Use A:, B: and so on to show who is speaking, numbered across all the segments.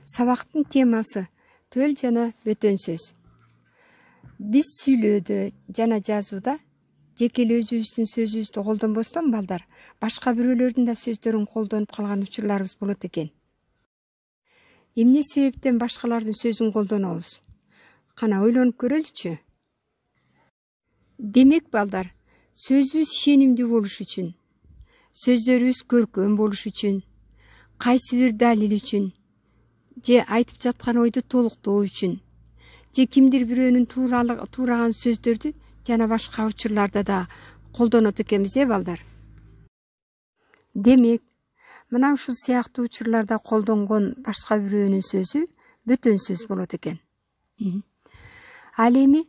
A: Сабактын темасы төл жана бөтөн сөз. Биз сүйлөөдө жана жазууда жеке эле өзүбүздүн сөзүбүздү колдонбостон балдар, башка бирөөлөрдүн да сөздөрүн колдонуп калган учурларыбыз болот экен. Эмне себептен башкалардын сөзүн колдонобуз? Кана ойлонуп көрөлүчү. Демек балдар, сөзүбүз ишенимдүү болуш үчүн, сөздөрүбүз көркөм болуш үчүн, кайсы бир далил үчүн, же айтып жаткан ойду толуктоо үчүн, же кимдир бирөөнүн туураган сөздөрдү жана башка учурларда да колдонот экенбиз, балдар. Демек, мына ушул сыяктуу учурларда колдонгон башка бирөөнүн сөзү бөтөн сөз болот экен. Ал эми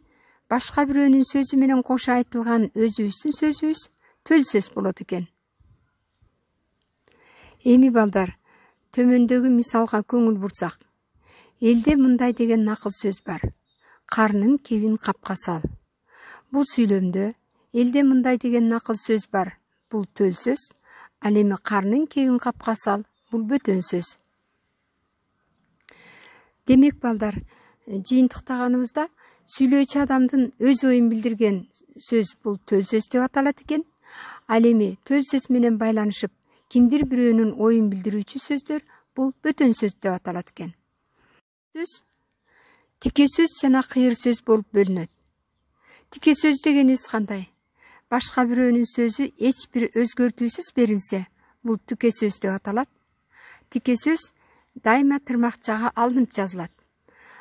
A: башка бирөөнүн сөзү менен кошо айтылган өзүбүздүн сөзүбүз төл сөз болот экен. Эми балдар, төмөндөгү мисалга көңүл бурсак, элде мындай деген накыл сөз бар: карнын кебин капка сал. Бул сүйлөмдө элде мындай деген накыл сөз бар. Бул төл сөз. Ал эми карнын кебин капка сал, бул бөтөн сөз. Демек балдар, жыйынтыктаганыбызда сүйлөөчү адамдын өз оюн билдирген сөз бул төл сөз деп аталат экен. Ал эми төл сөз менен байланышып кимдир бирөөнүн оюн билдирүүчү сөздөр бул бөтөн сөз деп аталат экен. Сөз тике сөз жана кыйыр сөз болуп бөлүнөт. Тике сөз дегенибиз кандай? Башка бирөөнүн сөзү эч бир өзгөртүүсүз берилсе, бул тике сөз деп аталат. Тике сөз дайыма тырмакчага алынып жазылат.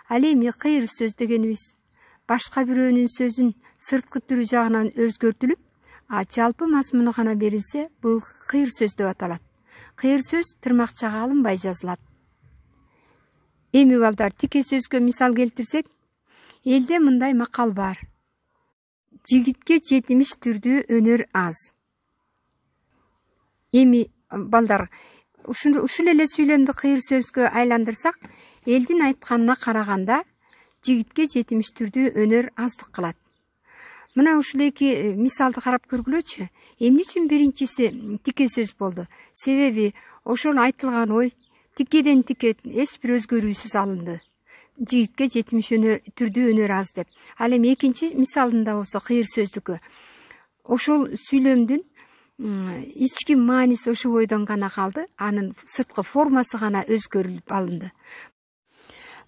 A: Ал эми кыйыр сөз дегенибиз башка бирөөнүн сөзүн сырткы түрү жагынан өзгөртүлүп, жалпы мазмуну гана берилсе, бул кыйыр сөз деп аталат. Кыйыр сөз тырмакчага алынбай жазылат. Эми балдар, тике сөзгө мисал келтирсек, элде мындай макал бар: жигитке 70 түрдүү өнөр аз. Эми балдар, ушул эле сүйлөмдү кыйыр сөзгө айландырсак, элдин айтканына караганда жигитке 70 түрдүү өнөр аздык кылат. Мына ушул эки мисалды карап көргүлөчү. Эмне үчүн биринчиси тике сөз болду? Себеби ошол айтылган ой тикеден тике эч бир өзгөрүүсүз алынды. Жигитке 70 түрдүү өнөр аз деп. Ал эми экинчи мисалында болсо кыйыр сөздүкү. Ошол сүйлөмдүн ички мааниси ошол ойдон гана калды, анын сырткы формасы гана өзгөрүлүп алынды.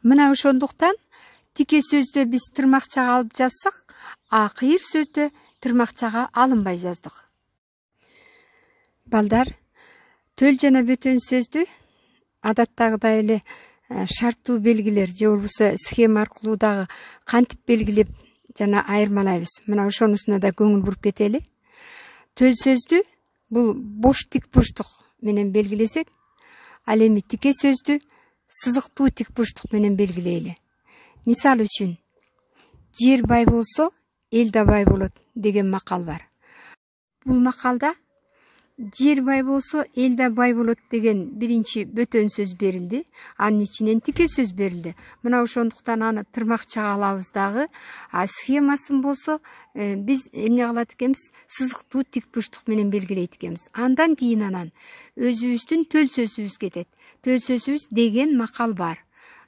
A: Мына ошондуктан тике сөздө биз тырмакчага алып жазсак, кыйыр сөздө тырмакчага алынбай жаздык. Балдар, төл жана бөтөн сөздү адаттагыдай эле шарттуу белгилер же болбосо схема аркылуу дагы кантип белгилеп жана айырмалайбыз? Мына ошонусуна да көңүл буруп кетели. Төл сөздү бул бош тик бурчтук менен белгилесек, ал эми тике сөздү сызыктуу тик бурчтук менен белгилейли. Мисал үчүн, жер бай болсо, эл да бай болот деген макал бар. Бул макалда жер бай болсо, эл да бай болот деген биринчи бөтөн сөз берилди, анын ичинен тике сөз берилди. Мына ошондуктан аны тырмакчага алабыз дагы, схемасын болсо биз эмне кылат экенбиз? Сызыктуу тик бурчтук менен белгилейт экенбиз. Андан кийин өзүбүздүн төл сөзүбүз кетет. Төл сөзүбүз деген макал бар.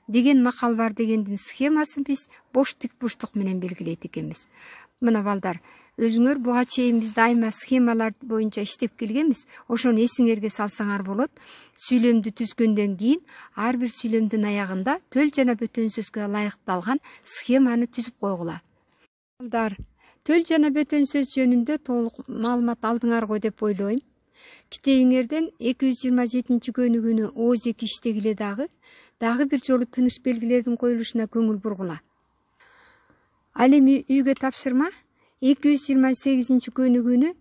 A: Деген макал бар дегендин схемасын биз бош тик бурчтук менен белгилейт экенбиз. Мына балдар, өзүңөр буга чейин биз дайыма схемалар боюнча иштеп келгенбиз. Ошону эсиңерге салсаңар болот. Сүйлөмдү түзгөндөн кийин ар бир сүйлөмдүн аягында төл жана бөтөн сөзгө ылайыкталган схеманы түзүп койгула. Балдар, төл жана бөтөн сөз жөнүндө толук маалымат алдыңар деп ойлойм. Китебиңерден 227 көнүгүүнү ооз эки иштегиле дагы бир жолу тыныш белгилердин коюлушуна көңүл бургула. Ал эми үйгө тапшырма 228 көнүгүүнү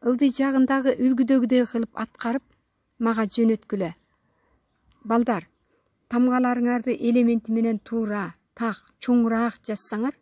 A: ылдый жагындагы үлгүдөгүдөй кылып аткарып мага жөнөткүлө. Балдар, тамгаларыңарды элементи менен туура, так, чоңураак жазсаңар,